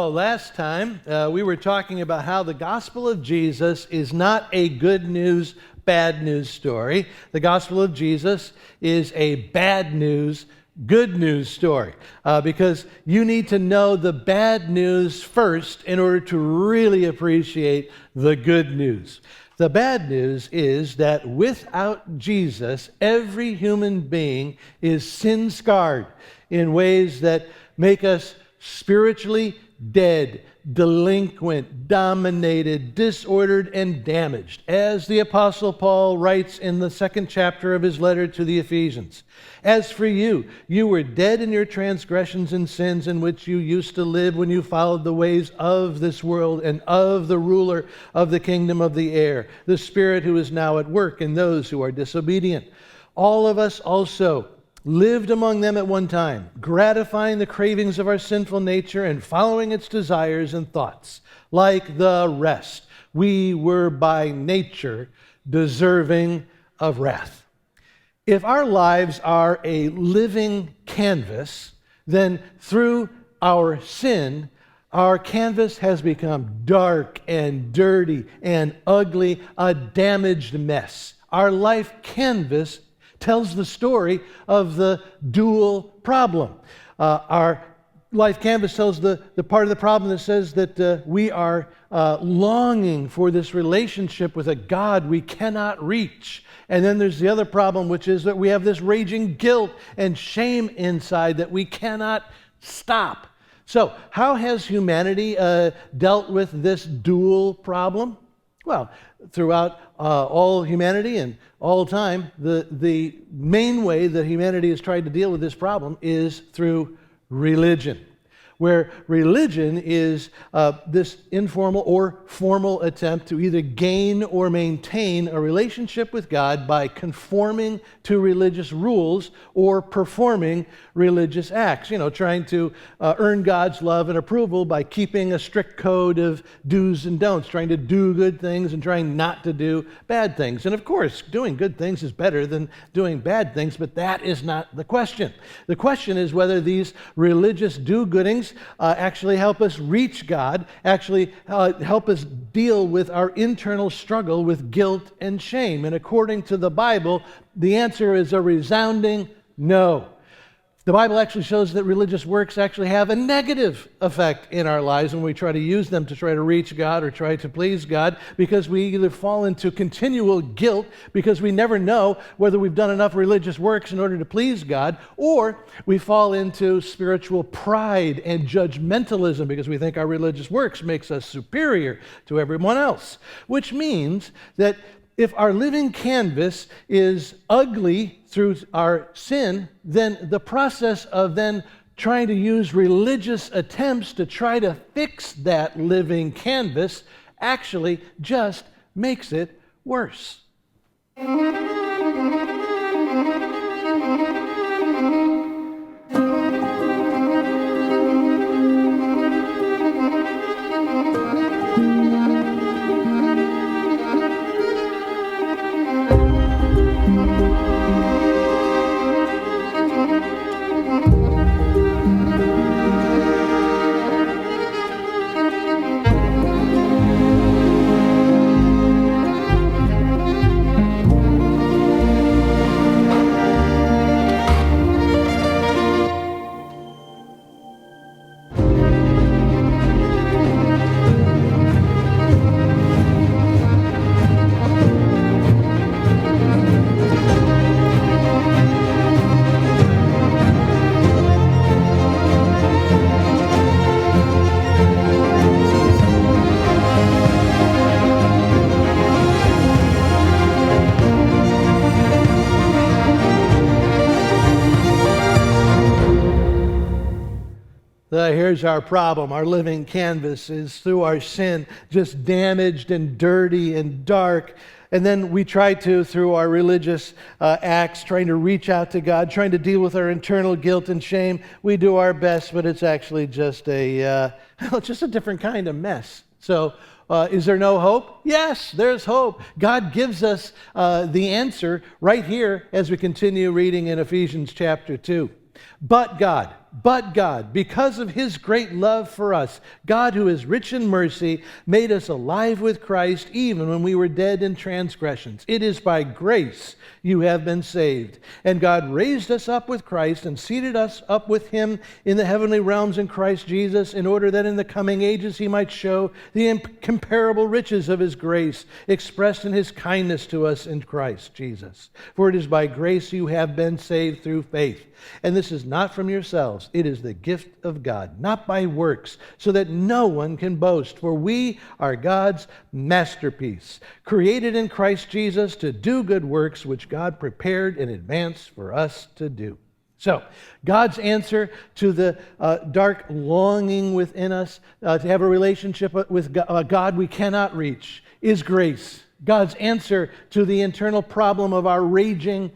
So last time we were talking about how the gospel of Jesus is not a good news, bad news story. The gospel of Jesus is a bad news, good news story because you need to know the bad news first in order to really appreciate the good news. The bad news is that without Jesus, every human being is sin-scarred in ways that make us spiritually dead, delinquent, dominated, disordered, and damaged, as the Apostle Paul writes in the 2nd chapter of his letter to the Ephesians. As for you, you were dead in your transgressions and sins in which you used to live when you followed the ways of this world and of the ruler of the kingdom of the air, the Spirit who is now at work in those who are disobedient. All of us also lived among them at one time, gratifying the cravings of our sinful nature and following its desires and thoughts. Like the rest, we were by nature deserving of wrath. If our lives are a living canvas, then through our sin, our canvas has become dark and dirty and ugly, a damaged mess. Our life canvas tells the story of the dual problem. Our life canvas tells the part of the problem that says that we are longing for this relationship with a God we cannot reach. And then there's the other problem, which is that we have this raging guilt and shame inside that we cannot stop. So, how has humanity dealt with this dual problem? Well, throughout all humanity and all time, the main way that humanity has tried to deal with this problem is through religion, where religion is this informal or formal attempt to either gain or maintain a relationship with God by conforming to religious rules or performing religious acts, trying to earn God's love and approval by keeping a strict code of do's and don'ts, trying to do good things and trying not to do bad things. And of course, doing good things is better than doing bad things, but that is not the question. The question is whether these religious do-goodings actually help us reach God, actually help us deal with our internal struggle with guilt and shame. And according to the Bible, the answer is a resounding no. The Bible actually shows that religious works actually have a negative effect in our lives when we try to use them to try to reach God or try to please God, because we either fall into continual guilt because we never know whether we've done enough religious works in order to please God, or we fall into spiritual pride and judgmentalism because we think our religious works makes us superior to everyone else, which means that if our living canvas is ugly through our sin, then the process of then trying to use religious attempts to try to fix that living canvas actually just makes it worse. Here's our problem. Our living canvas is through our sin just damaged and dirty and dark. And then we try to, through our religious acts, trying to reach out to God, trying to deal with our internal guilt and shame. We do our best, but it's actually just just a different kind of mess. So is there no hope? Yes, there's hope. God gives us the answer right here as we continue reading in Ephesians chapter 2. But God, but God, because of his great love for us, God who is rich in mercy, made us alive with Christ even when we were dead in transgressions. It is by grace you have been saved. And God raised us up with Christ and seated us up with him in the heavenly realms in Christ Jesus, in order that in the coming ages he might show the incomparable riches of his grace expressed in his kindness to us in Christ Jesus. For it is by grace you have been saved through faith. And this is not from yourselves. It is the gift of God, not by works, so that no one can boast. For we are God's masterpiece, created in Christ Jesus to do good works, which God prepared in advance for us to do. So, God's answer to the dark longing within us to have a relationship with God we cannot reach is grace. God's answer to the internal problem of our raging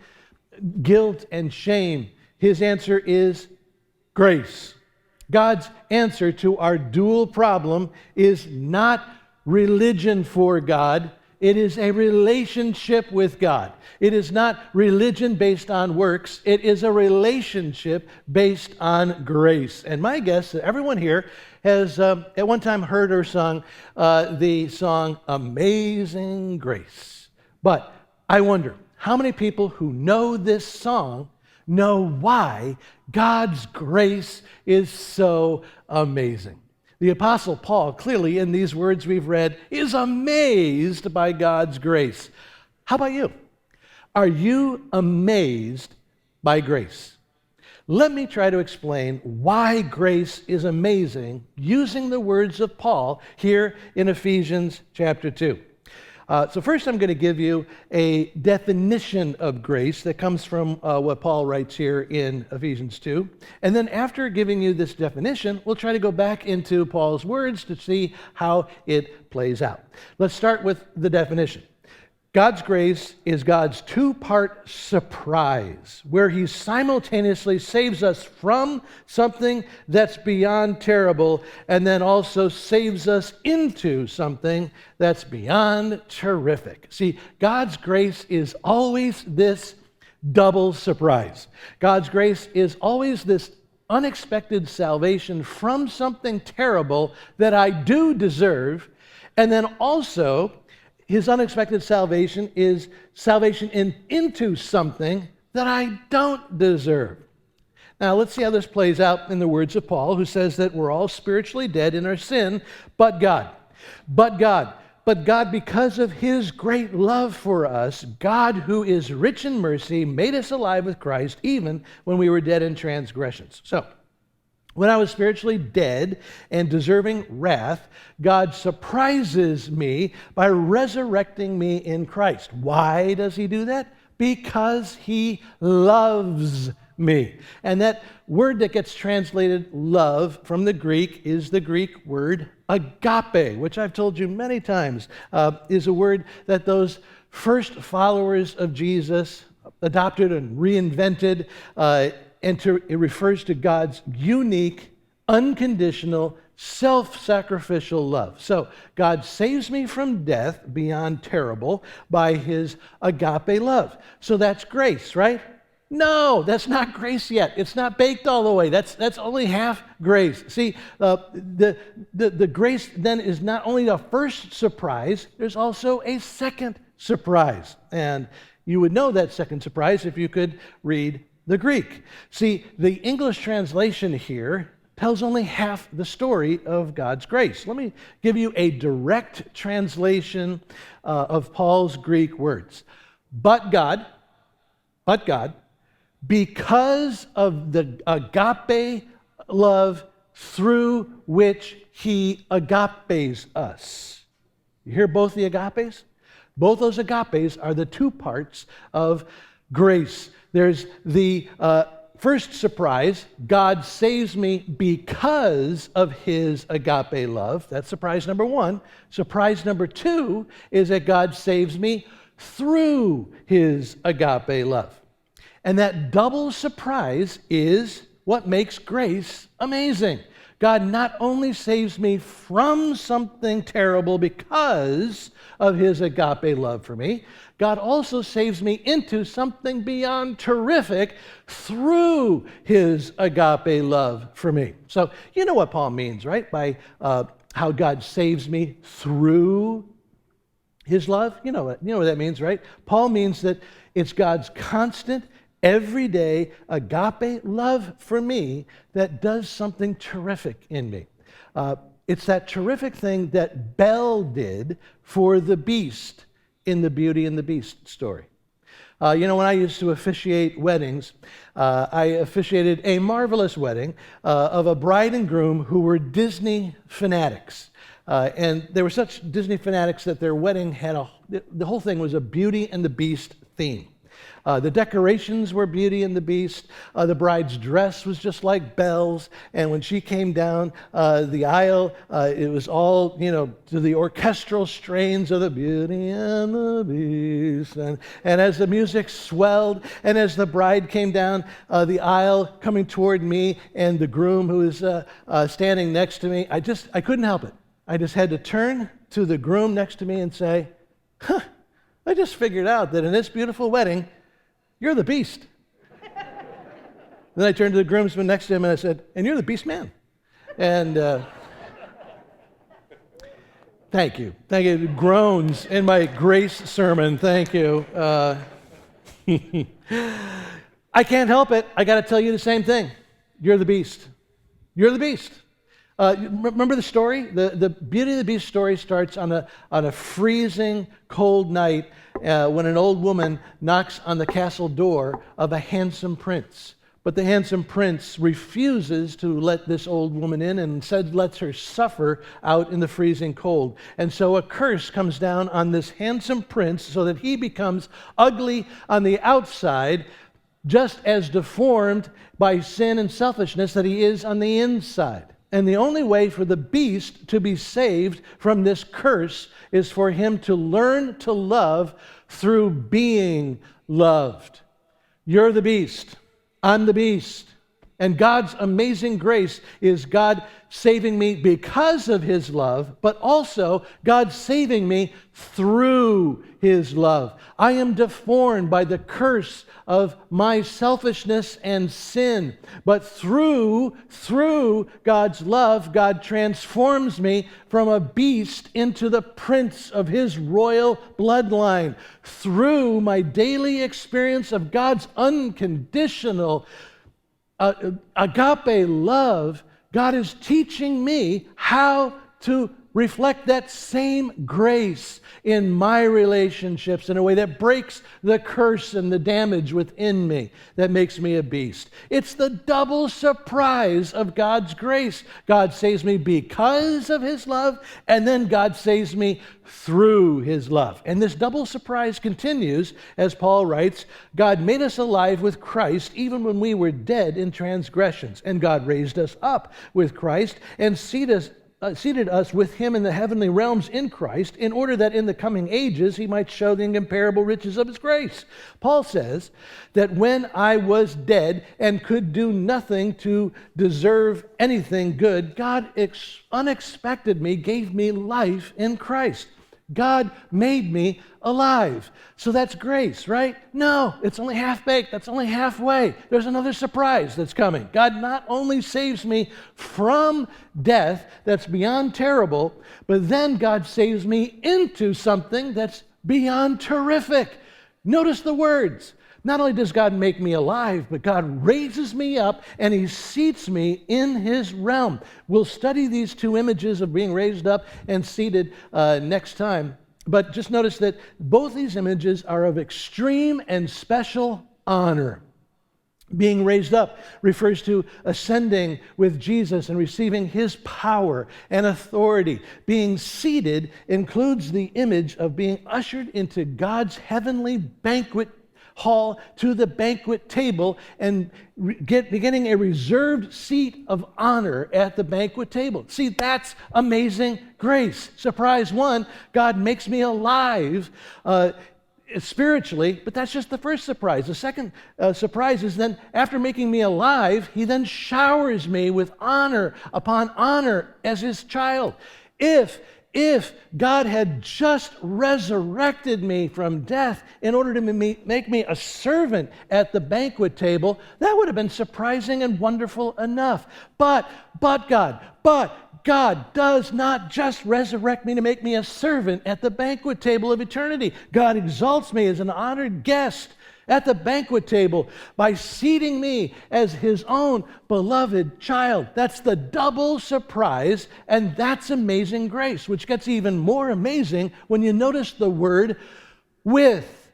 guilt and shame, his answer is grace. God's answer to our dual problem is not religion for God. It is a relationship with God. It is not religion based on works. It is a relationship based on grace. And my guess is that everyone here has at one time heard or sung the song Amazing Grace. But I wonder, how many people who know this song know why God's grace is so amazing? The Apostle Paul, clearly in these words we've read, is amazed by God's grace. How about you? Are you amazed by grace? Let me try to explain why grace is amazing using the words of Paul here in Ephesians chapter 2. So first I'm going to give you a definition of grace that comes from what Paul writes here in Ephesians 2. And then after giving you this definition, we'll try to go back into Paul's words to see how it plays out. Let's start with the definition. God's grace is God's two-part surprise, where he simultaneously saves us from something that's beyond terrible, and then also saves us into something that's beyond terrific. See, God's grace is always this double surprise. God's grace is always this unexpected salvation from something terrible that I do deserve, and then also his unexpected salvation is salvation into something that I don't deserve. Now, let's see how this plays out in the words of Paul, who says that we're all spiritually dead in our sin, but God. But God. But God, because of his great love for us, God, who is rich in mercy, made us alive with Christ even when we were dead in transgressions. So, when I was spiritually dead and deserving wrath, God surprises me by resurrecting me in Christ. Why does he do that? Because he loves me. And that word that gets translated love from the Greek is the Greek word agape, which I've told you many times is a word that those first followers of Jesus adopted and reinvented, it refers to God's unique, unconditional, self-sacrificial love. So God saves me from death beyond terrible by his agape love. So that's grace, right? No, that's not grace yet. It's not baked all the way. That's only half grace. See, the grace then is not only the first surprise, there's also a second surprise. And you would know that second surprise if you could read the Greek. See, the English translation here tells only half the story of God's grace. Let me give you a direct translation of Paul's Greek words. But God, because of the agape love through which he agapes us. You hear both the agapes? Both those agapes are the two parts of grace. There's the first surprise, God saves me because of his agape love. That's surprise number one. Surprise number two is that God saves me through his agape love. And that double surprise is what makes grace amazing. God not only saves me from something terrible because of his agape love for me, God also saves me into something beyond terrific through his agape love for me. So you know what Paul means, right? By how God saves me through his love. You know what that means, right? Paul means that it's God's constant, everyday agape love for me that does something terrific in me. It's that terrific thing that Belle did for the beast in the Beauty and the Beast story. When I used to officiate weddings, I officiated a marvelous wedding of a bride and groom who were Disney fanatics. And they were such Disney fanatics that their wedding had the whole thing was a Beauty and the Beast theme. The decorations were Beauty and the Beast. The bride's dress was just like Belle's. And when she came down the aisle, it was all, to the orchestral strains of the Beauty and the Beast. And as the music swelled, and as the bride came down the aisle coming toward me, and the groom who was standing next to me, I couldn't help it. I just had to turn to the groom next to me and say, I just figured out that in this beautiful wedding, you're the beast. Then I turned to the groomsman next to him and I said, and you're the beast man. And thank you. Thank you. Groans in my grace sermon. Thank you. I can't help it. I got to tell you the same thing. You're the beast. You're the beast. Remember the story? The Beauty and the Beast story starts on a freezing cold night when an old woman knocks on the castle door of a handsome prince. But the handsome prince refuses to let this old woman in and instead lets her suffer out in the freezing cold. And so a curse comes down on this handsome prince so that he becomes ugly on the outside, just as deformed by sin and selfishness that he is on the inside. And the only way for the beast to be saved from this curse is for him to learn to love through being loved. You're the beast. I'm the beast. And God's amazing grace is God saving me because of his love, but also God saving me through his love. I am deformed by the curse of my selfishness and sin, but through God's love, God transforms me from a beast into the prince of his royal bloodline. Through my daily experience of God's unconditional agape love, God is teaching me how to reflect that same grace in my relationships in a way that breaks the curse and the damage within me that makes me a beast. It's the double surprise of God's grace. God saves me because of his love, and then God saves me through his love. And this double surprise continues as Paul writes, God made us alive with Christ even when we were dead in transgressions, and God raised us up with Christ and seated us with him in the heavenly realms in Christ, in order that in the coming ages he might show the incomparable riches of his grace. Paul says that when I was dead and could do nothing to deserve anything good, God unexpectedly gave me life in Christ. God made me alive. So that's grace, right? No, it's only half-baked. That's only halfway. There's another surprise that's coming. God not only saves me from death that's beyond terrible, but then God saves me into something that's beyond terrific. Notice the words. Not only does God make me alive, but God raises me up and he seats me in his realm. We'll study these two images of being raised up and seated next time. But just notice that both these images are of extreme and special honor. Being raised up refers to ascending with Jesus and receiving his power and authority. Being seated includes the image of being ushered into God's heavenly banquet hall to the banquet table and getting a reserved seat of honor at the banquet table. See, that's amazing grace. Surprise one, God makes me alive spiritually, but that's just the first surprise. The second surprise is then, after making me alive, he then showers me with honor upon honor as his child. If God had just resurrected me from death in order to make me a servant at the banquet table, that would have been surprising and wonderful enough. But God does not just resurrect me to make me a servant at the banquet table of eternity. God exalts me as an honored guest at the banquet table by seating me as his own beloved child. That's the double surprise, and that's amazing grace, which gets even more amazing when you notice the word with.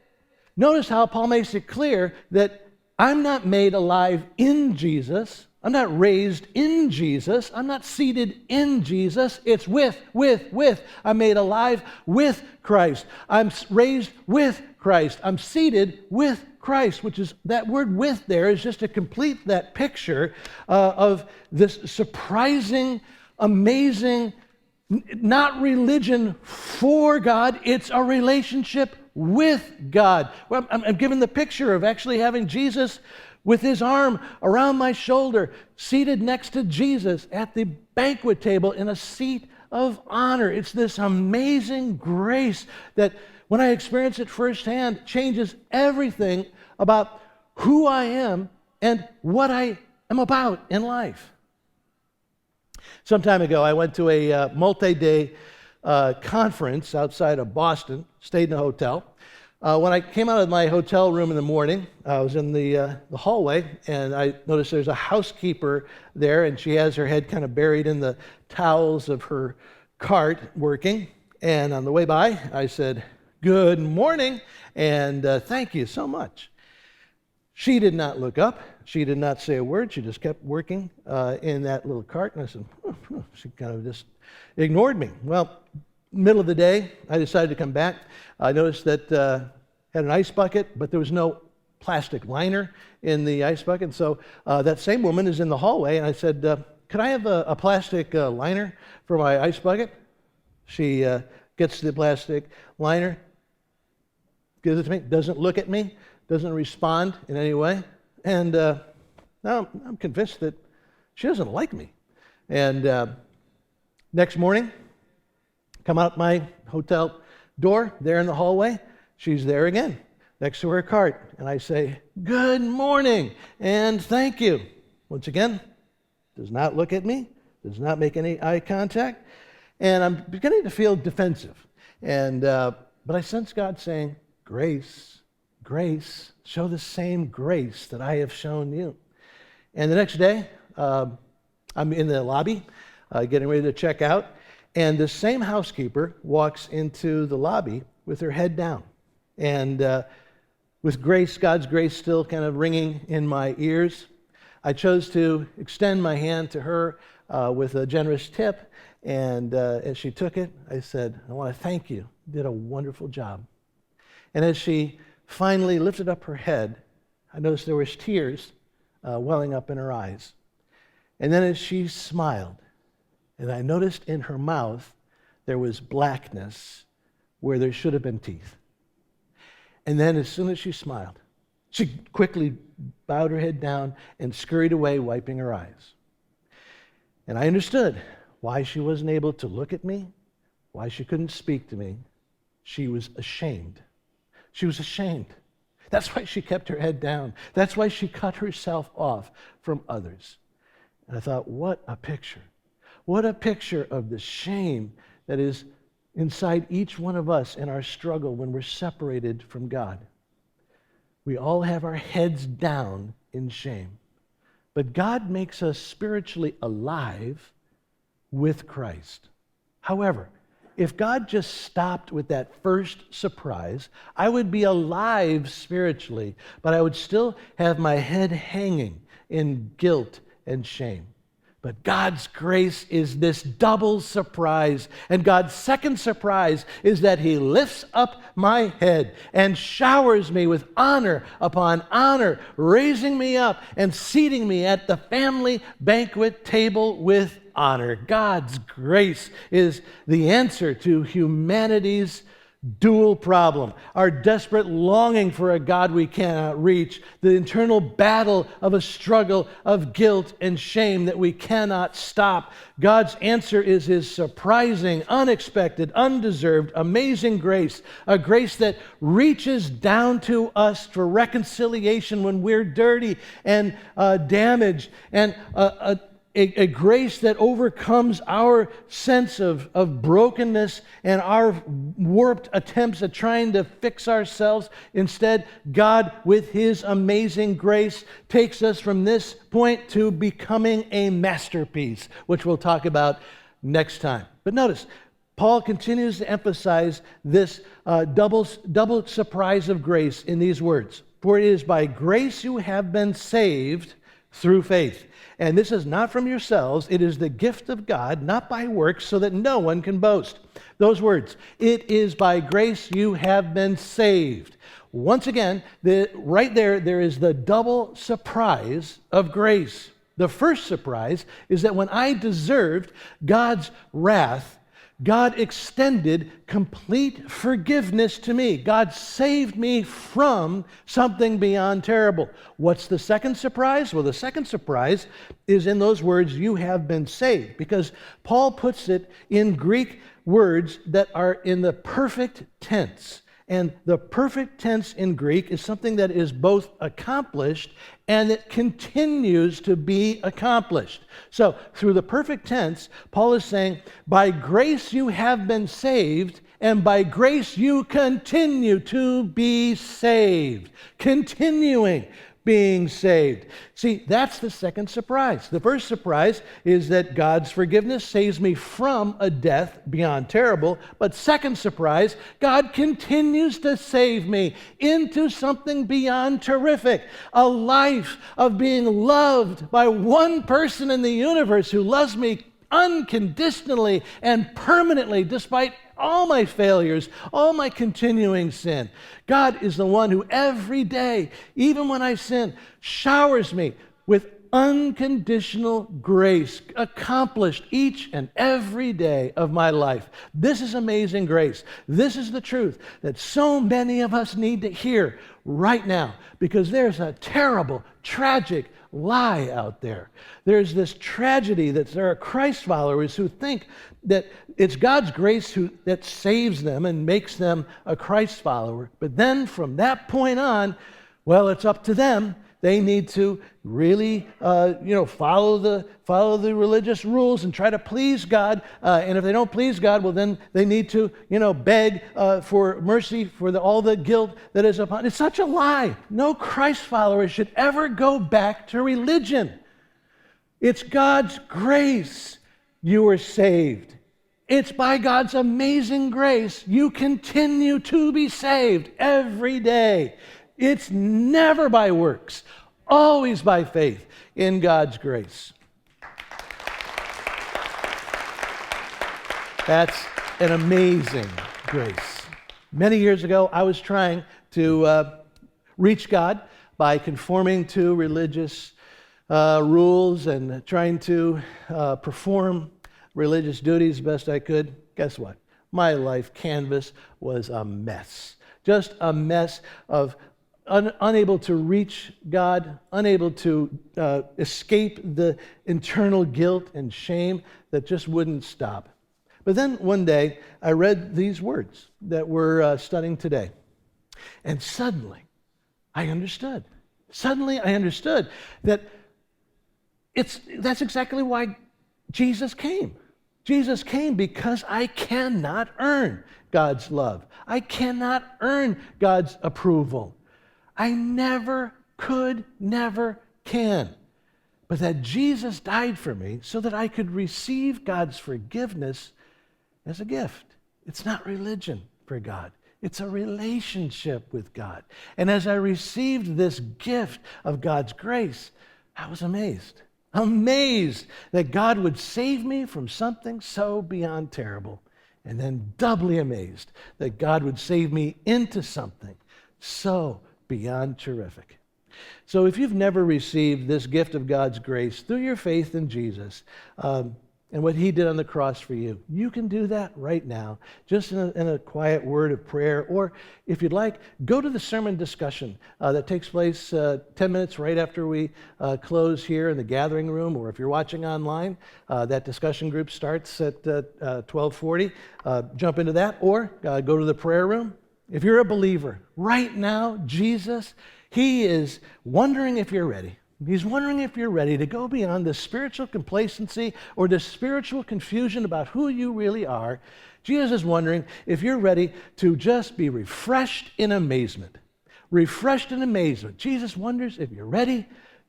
Notice how Paul makes it clear that I'm not made alive in Jesus. I'm not raised in Jesus. I'm not seated in Jesus. It's with. I'm made alive with Christ. I'm raised with Christ. I'm seated with Christ, which is, that word with there is just to complete that picture of this surprising, amazing, not religion for God, it's a relationship with God. Well, I'm given the picture of actually having Jesus with his arm around my shoulder, seated next to Jesus at the banquet table in a seat of honor. It's this amazing grace that, when I experience it firsthand, changes everything about who I am and what I am about in life. Some time ago, I went to a multi-day conference outside of Boston, stayed in a hotel. When I came out of my hotel room in the morning, I was in the hallway, and I noticed there's a housekeeper there, and she has her head kind of buried in the towels of her cart working. And on the way by, I said, "Good morning, and thank you so much." She did not look up. She did not say a word. She just kept working in that little cart, and I said, she kind of just ignored me. Well, middle of the day, I decided to come back. I noticed that had an ice bucket, but there was no plastic liner in the ice bucket. So that same woman is in the hallway, and I said, "Could I have a plastic liner for my ice bucket?" She gets the plastic liner, gives it to me, doesn't look at me, doesn't respond in any way. And now I'm convinced that she doesn't like me. And next morning, come out my hotel door, there in the hallway, she's there again, next to her cart. And I say, "Good morning, and thank you." Once again, does not look at me, does not make any eye contact. And I'm beginning to feel defensive. And but I sense God saying, "Grace, grace, show the same grace that I have shown you." And the next day, I'm in the lobby, getting ready to check out, and the same housekeeper walks into the lobby with her head down. And with grace, God's grace still kind of ringing in my ears, I chose to extend my hand to her with a generous tip. And as she took it, I said, "I want to thank you. You did a wonderful job." And as she finally lifted up her head, I noticed there was tears welling up in her eyes. And then as she smiled, and I noticed in her mouth there was blackness where there should have been teeth. And then as soon as she smiled, she quickly bowed her head down and scurried away, wiping her eyes. And I understood why she wasn't able to look at me, why she couldn't speak to me. She was ashamed. She was ashamed. That's why she kept her head down. That's why she cut herself off from others. And I thought, what a picture. What a picture of the shame that is inside each one of us in our struggle when we're separated from God. We all have our heads down in shame. But God makes us spiritually alive with Christ. However, if God just stopped with that first surprise, I would be alive spiritually, but I would still have my head hanging in guilt and shame. But God's grace is this double surprise. And God's second surprise is that He lifts up my head and showers me with honor upon honor, raising me up and seating me at the family banquet table with honor. God's grace is the answer to humanity's dual problem, our desperate longing for a God we cannot reach, the internal battle of a struggle of guilt and shame that we cannot stop. God's answer is His surprising, unexpected, undeserved, amazing grace, a grace that reaches down to us for reconciliation when we're dirty and damaged, and a grace that overcomes our sense of brokenness and our warped attempts at trying to fix ourselves. Instead, God, with His amazing grace, takes us from this point to becoming a masterpiece, which we'll talk about next time. But notice, Paul continues to emphasize this double surprise of grace in these words. For it is by grace you have been saved through faith. And this is not from yourselves, it is the gift of God, not by works, so that no one can boast. Those words, it is by grace you have been saved. Once again, right there is the double surprise of grace. The first surprise is that when I deserved God's wrath, God extended complete forgiveness to me. God saved me from something beyond terrible. What's the second surprise? Well, the second surprise is in those words, you have been saved, because Paul puts it in Greek words that are in the perfect tense. And the perfect tense in Greek is something that is both accomplished and it continues to be accomplished. So, through the perfect tense, Paul is saying, by grace you have been saved, and by grace you continue to be saved. Continuing being saved. See, that's the second surprise. The first surprise is that God's forgiveness saves me from a death beyond terrible. But second surprise, God continues to save me into something beyond terrific. A life of being loved by one person in the universe who loves me unconditionally and permanently, despite all my failures, all my continuing sin. God is the one who every day, even when I sin, showers me with unconditional grace, accomplished each and every day of my life. This is amazing grace. This is the truth that so many of us need to hear right now, because there's a terrible, tragic lie out there. There's this tragedy that there are Christ followers who think that it's God's grace that saves them and makes them a Christ follower. But then from that point on, well, it's up to them. They need to really, follow the religious rules and try to please God. And if they don't please God, well, then they need to, beg for mercy for all the guilt that is upon. It's such a lie. No Christ follower should ever go back to religion. It's God's grace you were saved. It's by God's amazing grace you continue to be saved every day. It's never by works, always by faith in God's grace. That's an amazing grace. Many years ago, I was trying to reach God by conforming to religious rules and trying to perform religious duties best I could. Guess what? My life canvas was a mess. Just a mess of unable to reach God, unable to escape the internal guilt and shame that just wouldn't stop. But then one day, I read these words that we're studying today. And suddenly, I understood. Suddenly, I understood that that's exactly why Jesus came. Jesus came because I cannot earn God's love. I cannot earn God's approval. I never could, never can. But that Jesus died for me so that I could receive God's forgiveness as a gift. It's not religion for God. It's a relationship with God. And as I received this gift of God's grace, I was amazed that God would save me from something so beyond terrible, and then doubly amazed that God would save me into something so beyond terrific. So if you've never received this gift of God's grace through your faith in Jesus, and what he did on the cross for you. You can do that right now, just in a quiet word of prayer. Or if you'd like, go to the sermon discussion that takes place 10 minutes right after we close here in the gathering room. Or if you're watching online, that discussion group starts at 12:40. Jump into that, or go to the prayer room. If you're a believer, right now, Jesus, he is wondering if you're ready. He's wondering if you're ready to go beyond the spiritual complacency or the spiritual confusion about who you really are. Jesus is wondering if you're ready to just be refreshed in amazement. Refreshed in amazement. Jesus wonders if you're ready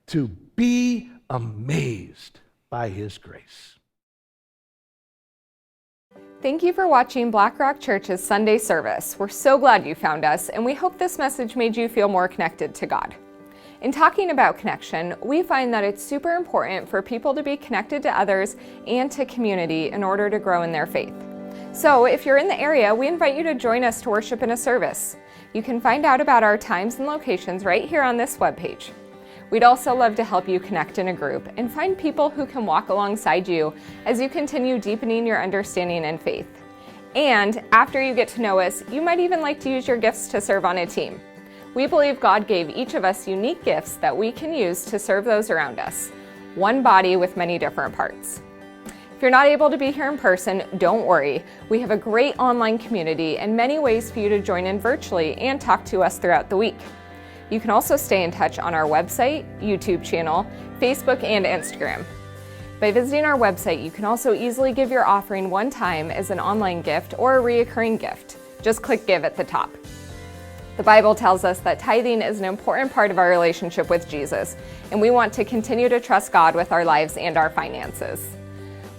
to be amazed by his grace. Thank you for watching BlackRock Church's Sunday service. We're so glad you found us, and we hope this message made you feel more connected to God. In talking about connection, we find that it's super important for people to be connected to others and to community in order to grow in their faith. So if you're in the area, we invite you to join us to worship in a service. You can find out about our times and locations right here on this webpage. We'd also love to help you connect in a group and find people who can walk alongside you as you continue deepening your understanding and faith. And after you get to know us, you might even like to use your gifts to serve on a team. We believe God gave each of us unique gifts that we can use to serve those around us. One body with many different parts. If you're not able to be here in person, don't worry. We have a great online community and many ways for you to join in virtually and talk to us throughout the week. You can also stay in touch on our website, YouTube channel, Facebook, and Instagram. By visiting our website, you can also easily give your offering one time as an online gift or a recurring gift. Just click Give at the top. The Bible tells us that tithing is an important part of our relationship with Jesus, and we want to continue to trust God with our lives and our finances.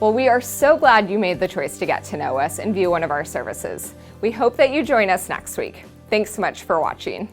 Well, we are so glad you made the choice to get to know us and view one of our services. We hope that you join us next week. Thanks so much for watching.